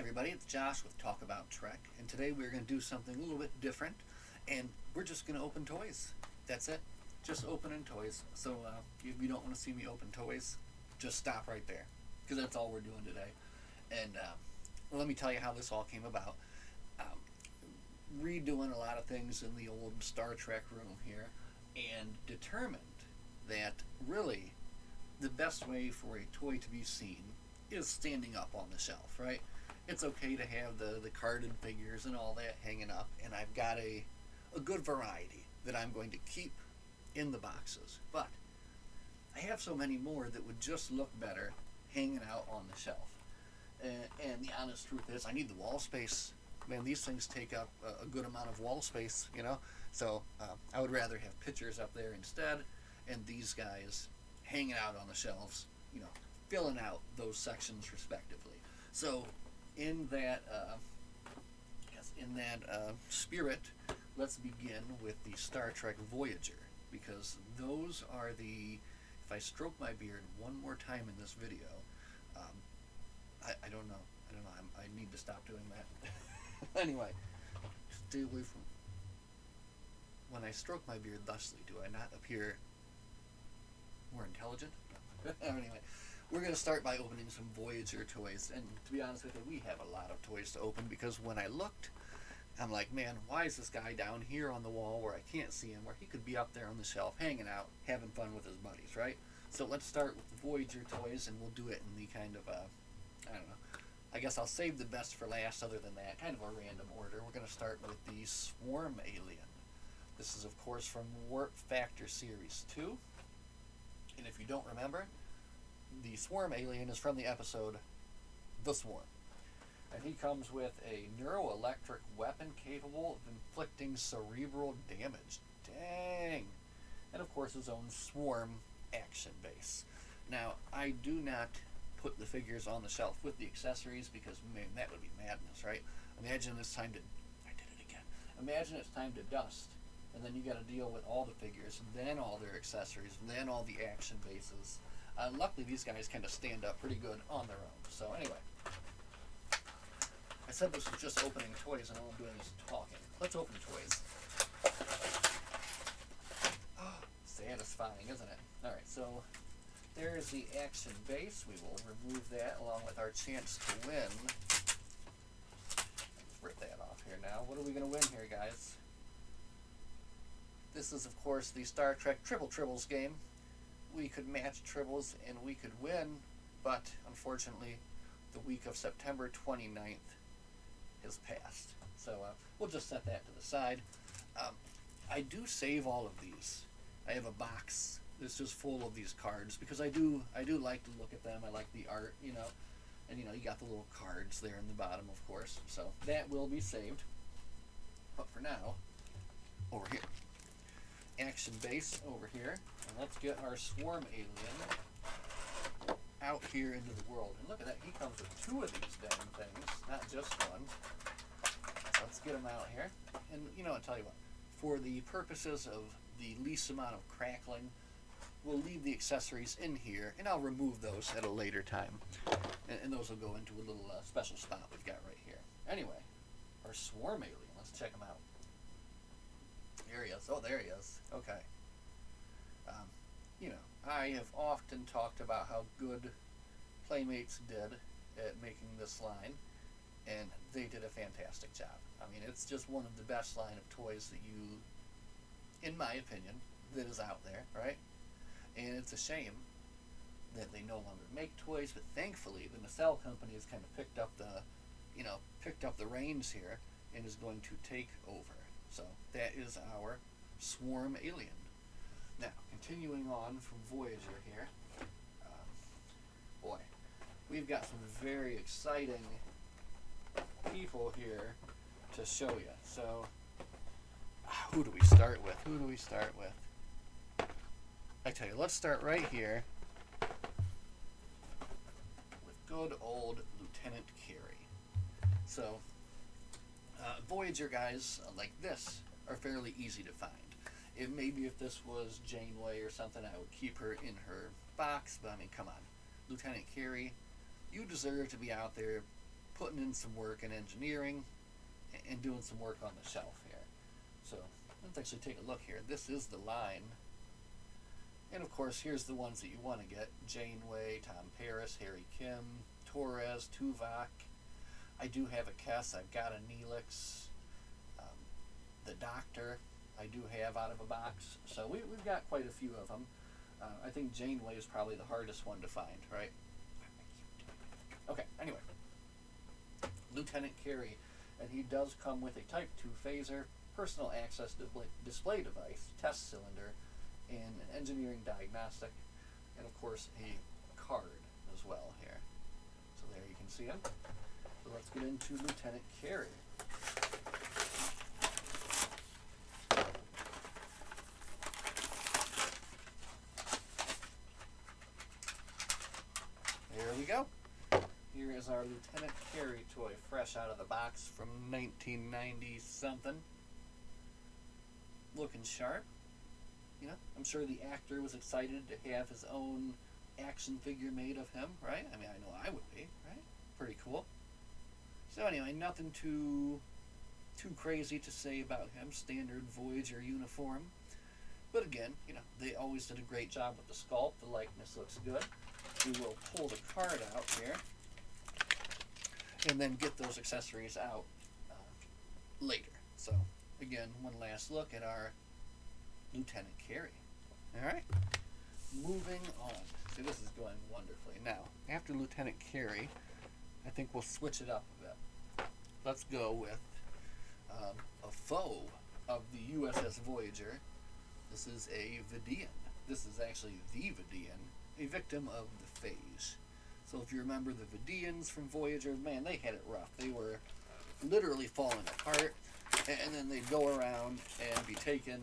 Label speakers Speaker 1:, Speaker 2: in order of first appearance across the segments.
Speaker 1: everybody, it's Josh with Talk About Trek, and today we're going to do something a little bit different, and we're just going to open toys. That's it. Just opening toys. So if you don't want to see me open toys, just stop right there, because that's all we're doing today. And let me tell you how this all came about. Redoing a lot of things in the old Star Trek room here, and determined that really the best way for a toy to be seen is standing up on the shelf, right? It's okay to have the carded figures and all that hanging up, and I've got a good variety that I'm going to keep in the boxes. But I have so many more that would just look better hanging out on the shelf. And the honest truth is, I need the wall space. Man, these things take up a good amount of wall space, you know? So I would rather have pictures up there instead, and these guys hanging out on the shelves, you know, filling out those sections respectively. So in that spirit, let's begin with the Star Trek Voyager, because those are the. If I stroke my beard one more time in this video, I don't know. I need to stop doing that. Anyway, stay away from. When I stroke my beard thusly, do I not appear more intelligent? Anyway, we're going to start by opening some Voyager toys, and to be honest with you, we have a lot of toys to open, because when I looked, I'm like, man, why is this guy down here on the wall where I can't see him, where he could be up there on the shelf, hanging out, having fun with his buddies, right? So let's start with the Voyager toys, and we'll do it in the kind of, I don't know, I guess I'll save the best for last other than that, kind of a random order. We're going to start with the Swarm Alien. This is, of course, from Warp Factor Series 2. And if you don't remember, the Swarm Alien is from the episode The Swarm. And he comes with a neuroelectric weapon capable of inflicting cerebral damage. Dang! And of course his own Swarm action base. Now, I do not put the figures on the shelf with the accessories, because, man, that would be madness, right? Imagine it's time to... I did it again. Imagine it's time to dust, and then you got to deal with all the figures, and then all their accessories, and then all the action bases. Luckily, these guys kind of stand up pretty good on their own. So anyway, I said this was just opening toys, and all I'm doing is talking. Let's open toys. Oh, satisfying, isn't it? All right, so there's the action base. We will remove that along with our chance to win. Let's rip that off here now. What are we going to win here, guys? This is, of course, the Star Trek Triple Tribbles game. We could match tribbles and we could win, but unfortunately, the week of September 29th has passed. So we'll just set that to the side. I do save all of these. I have a box that's just full of these cards, because I do like to look at them. I like the art, you know, and you know, you got the little cards there in the bottom, of course. So that will be saved. But for now, over here. Action base over here, and let's get our Swarm Alien out here into the world. And look at that, he comes with two of these dang things, not just one. Let's get him out here. And you know, I'll tell you what, for the purposes of the least amount of crackling, we'll leave the accessories in here, and I'll remove those at a later time. And those will go into a little special spot we've got right here. Anyway, our Swarm Alien, let's check him out. There he is. Oh, there he is. Okay. You know, I have often talked about how good Playmates did at making this line, and they did a fantastic job. I mean, it's just one of the best line of toys that you, in my opinion, that is out there, right? And it's a shame that they no longer make toys, but thankfully the nacelle company has kind of picked up the reins here and is going to take over. So that is our Swarm Alien. Now, continuing on from Voyager here, boy, we've got some very exciting people here to show you. So, who do we start with? I tell you, let's start right here with good old Lieutenant Carey. So, Voyager guys like this are fairly easy to find. Maybe if this was Janeway or something, I would keep her in her box, but I mean, come on. Lieutenant Carey, you deserve to be out there putting in some work in engineering and doing some work on the shelf here. So let's actually take a look here. This is the line. And of course, here's the ones that you want to get. Janeway, Tom Paris, Harry Kim, Torres, Tuvok. I do have a Kess. I've got a Neelix. The Doctor I do have out of a box. So we've got quite a few of them. I think Janeway is probably the hardest one to find, right? Okay, anyway. Lieutenant Carey. And he does come with a Type 2 phaser, personal access display device, test cylinder, and an engineering diagnostic, and of course a card as well here. So there you can see him. So let's get into Lieutenant Carey. There we go. Here is our Lieutenant Carey toy, fresh out of the box from 1990 something. Looking sharp. You know, I'm sure the actor was excited to have his own action figure made of him, right? I mean, I know I would be, right? Pretty cool. So anyway, nothing too crazy to say about him. Standard Voyager uniform. But again, you know, they always did a great job with the sculpt. The likeness looks good. We will pull the card out here and then get those accessories out later. So again, one last look at our Lieutenant Carey. Alright, moving on. See, this is going wonderfully. Now, after Lieutenant Carey, I think we'll switch it up a bit. Let's go with a foe of the USS Voyager. This is a Vidian. This is actually the Vidian, a victim of the phase. So if you remember the Vidians from Voyager, man, they had it rough. They were literally falling apart, and then they'd go around and be taking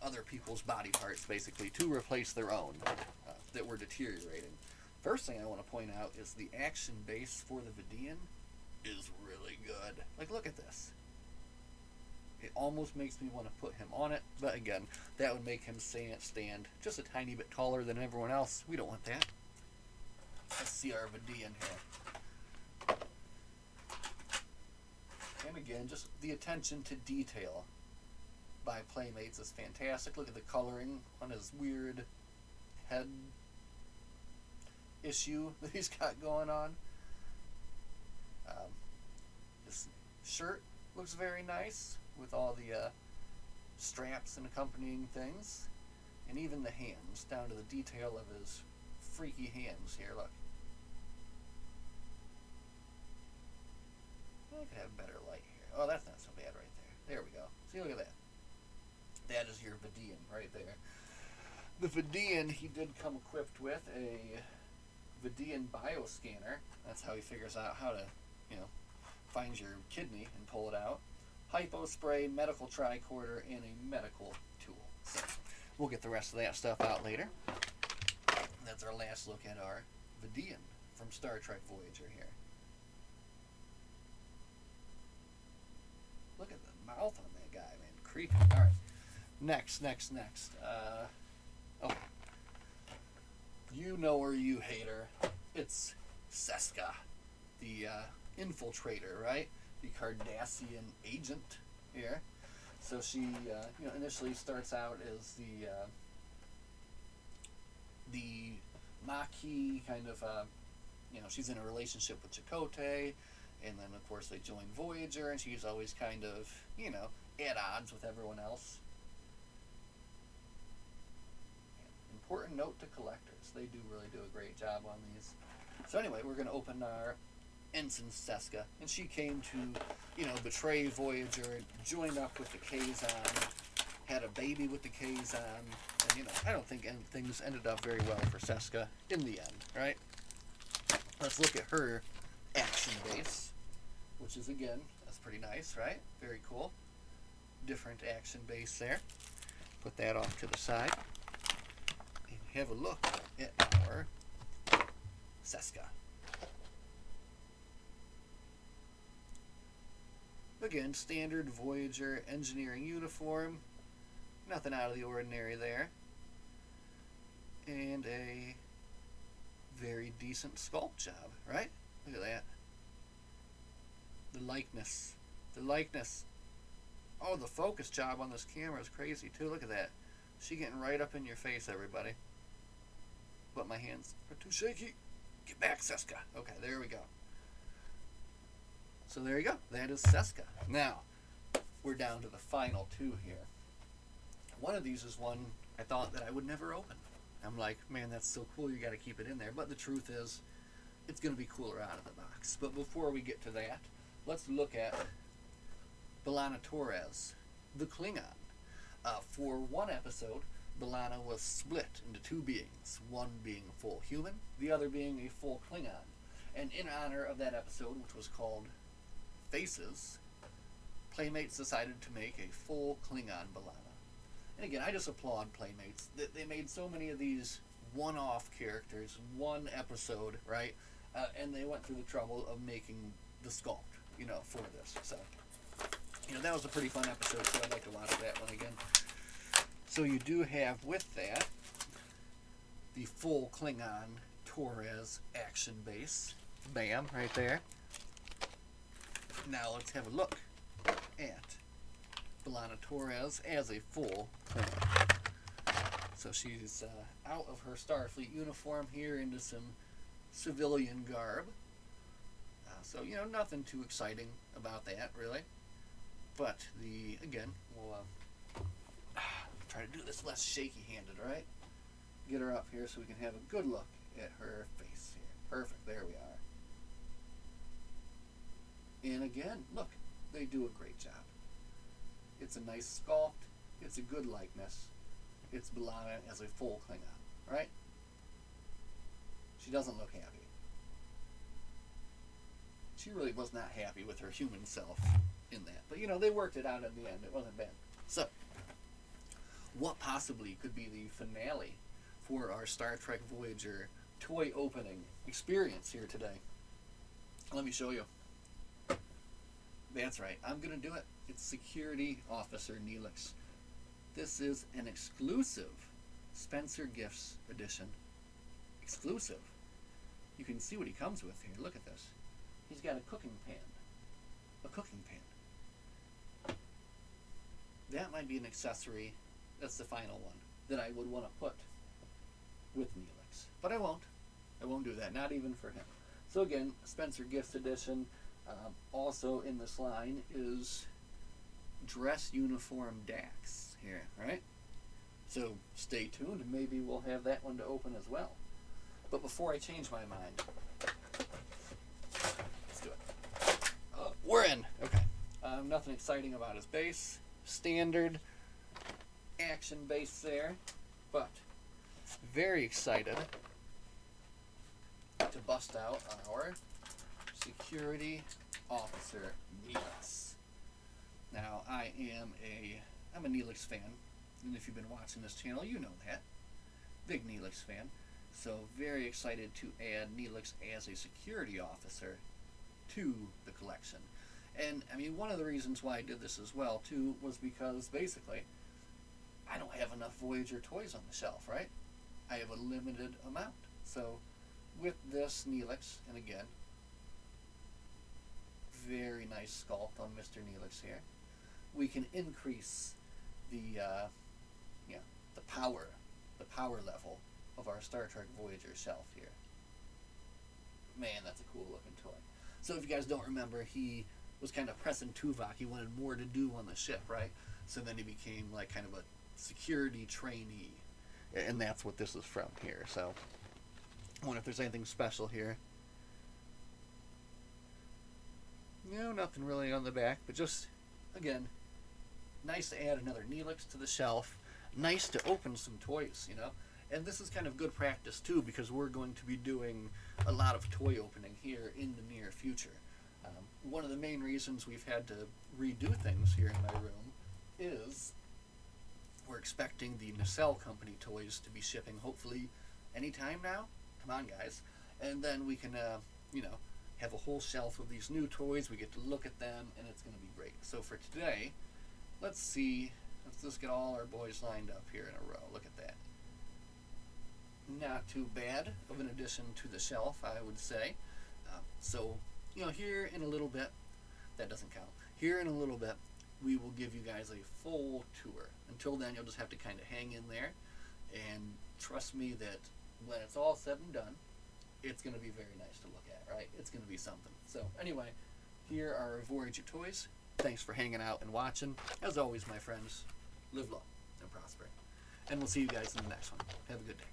Speaker 1: other people's body parts, basically, to replace their own that were deteriorating. First thing I want to point out is the action base for the Vidian is really good. Like, look at this. It almost makes me want to put him on it, but again, that would make him stand just a tiny bit taller than everyone else. We don't want that. Let's see our Vidian here. And again, just the attention to detail by Playmates is fantastic. Look at the coloring on his weird head issue that he's got going on. This shirt looks very nice with all the straps and accompanying things. And even the hands, down to the detail of his freaky hands here, look. I could have better light here. Oh, that's not so bad right there. There we go. See, look at that. That is your Vidian right there. The Vidian, he did come equipped with a Vidian bioscanner. That's how he figures out how to, you know, find your kidney and pull it out. Hypo spray, medical tricorder, and a medical tool. So we'll get the rest of that stuff out later. That's our last look at our Vidian from Star Trek Voyager here. Look at the mouth on that guy, man. Creepy. Alright. Next. Oh. You know her, you hate her. It's Seska, the infiltrator, right? The Cardassian agent here. So she, initially starts out as the Maquis kind of, she's in a relationship with Chakotay, and then of course they join Voyager, and she's always kind of, at odds with everyone else. Important note to collectors. They do really do a great job on these. So anyway, we're going to open our Ensign Seska, and she came to, betray Voyager, joined up with the Kazon, had a baby with the Kazon, and, I don't think things ended up very well for Seska in the end, right? Let's look at her action base, which is, again, that's pretty nice, right? Very cool. Different action base there. Put that off to the side. And have a look at our Seska. Again, standard Voyager engineering uniform. Nothing out of the ordinary there. And a very decent sculpt job, right? Look at that. likeness. The likeness. Oh, the focus job on this camera is crazy too. Look at that. She getting right up in your face, everybody. But my hands are too shaky. Get back, Seska. Okay, there we go. So there you go. That is Seska. Now, we're down to the final two here. One of these is one I thought that I would never open. I'm like, man, that's so cool. You got to keep it in there. But the truth is, it's going to be cooler out of the box. But before we get to that, let's look at B'Elanna Torres, the Klingon. For one episode, B'Elanna was split into two beings, one being a full human, the other being a full Klingon. And in honor of that episode, which was called Faces, Playmates decided to make a full Klingon B'Elanna. And again, I just applaud Playmates. They made so many of these one-off characters, one episode, right? And they went through the trouble of making the sculpt, for this. So, that was a pretty fun episode, so I'd like to watch that one again. So you do have with that the full Klingon Torres action base. Bam, right there. Now let's have a look at B'Elanna Torres as a full Klingon. So she's out of her Starfleet uniform here into some civilian garb. So, nothing too exciting about that, really. But again, we'll try to do this less shaky-handed, right? Get her up here so we can have a good look at her face here. Perfect, there we are. And again, look, they do a great job. It's a nice sculpt, it's a good likeness. It's B'Elanna as a full Klingon, right? She doesn't look happy. She really was not happy with her human self in that. But, they worked it out in the end. It wasn't bad. So, what possibly could be the finale for our Star Trek Voyager toy opening experience here today? Let me show you. That's right. I'm going to do it. It's Security Officer Neelix. This is an exclusive Spencer Gifts edition. Exclusive. You can see what he comes with here. Look at this. He's got a cooking pan. A cooking pan. That might be an accessory. That's the final one that I would want to put with Neelix. But I won't. I won't do that. Not even for him. So again, Spencer Gifts edition. Also in this line is dress uniform Dax here, right? So stay tuned, and maybe we'll have that one to open as well. But before I change my mind, let's do it. We're in. Okay. Nothing exciting about his base. Standard action base there, but very excited to bust out our Security Officer Neelix. Now, I'm a Neelix fan, and if you've been watching this channel, you know that. Big Neelix fan. So, very excited to add Neelix as a security officer to the collection. And, one of the reasons why I did this as well, too, was because, basically, I don't have enough Voyager toys on the shelf, right? I have a limited amount. So, with this Neelix, and again, very nice sculpt on Mr. Neelix here, we can increase the power level of our Star Trek Voyager shelf here. Man, that's a cool looking toy. So if you guys don't remember, he was kind of pressing Tuvok. He wanted more to do on the ship, right? So then he became like kind of a security trainee. And that's what this is from here. So I wonder if there's anything special here. No, nothing really on the back, but just, again, nice to add another Neelix to the shelf. Nice to open some toys, And this is kind of good practice, too, because we're going to be doing a lot of toy opening here in the near future. One of the main reasons we've had to redo things here in my room is we're expecting the Nacelle Company toys to be shipping, hopefully, anytime now. Come on, guys. And then we can, have a whole shelf of these new toys. We get to look at them, and it's going to be great. So for today, let's just get all our boys lined up here in a row. Look at that. Not too bad of an addition to the shelf, I would say. So, here in a little bit, that doesn't count. Here in a little bit, we will give you guys a full tour. Until then, you'll just have to kind of hang in there, and trust me that when it's all said and done, it's going to be very nice to look at, right? It's going to be something. So anyway, here are our Voyager toys. Thanks for hanging out and watching. As always, my friends, live long and prosper. And we'll see you guys in the next one. Have a good day.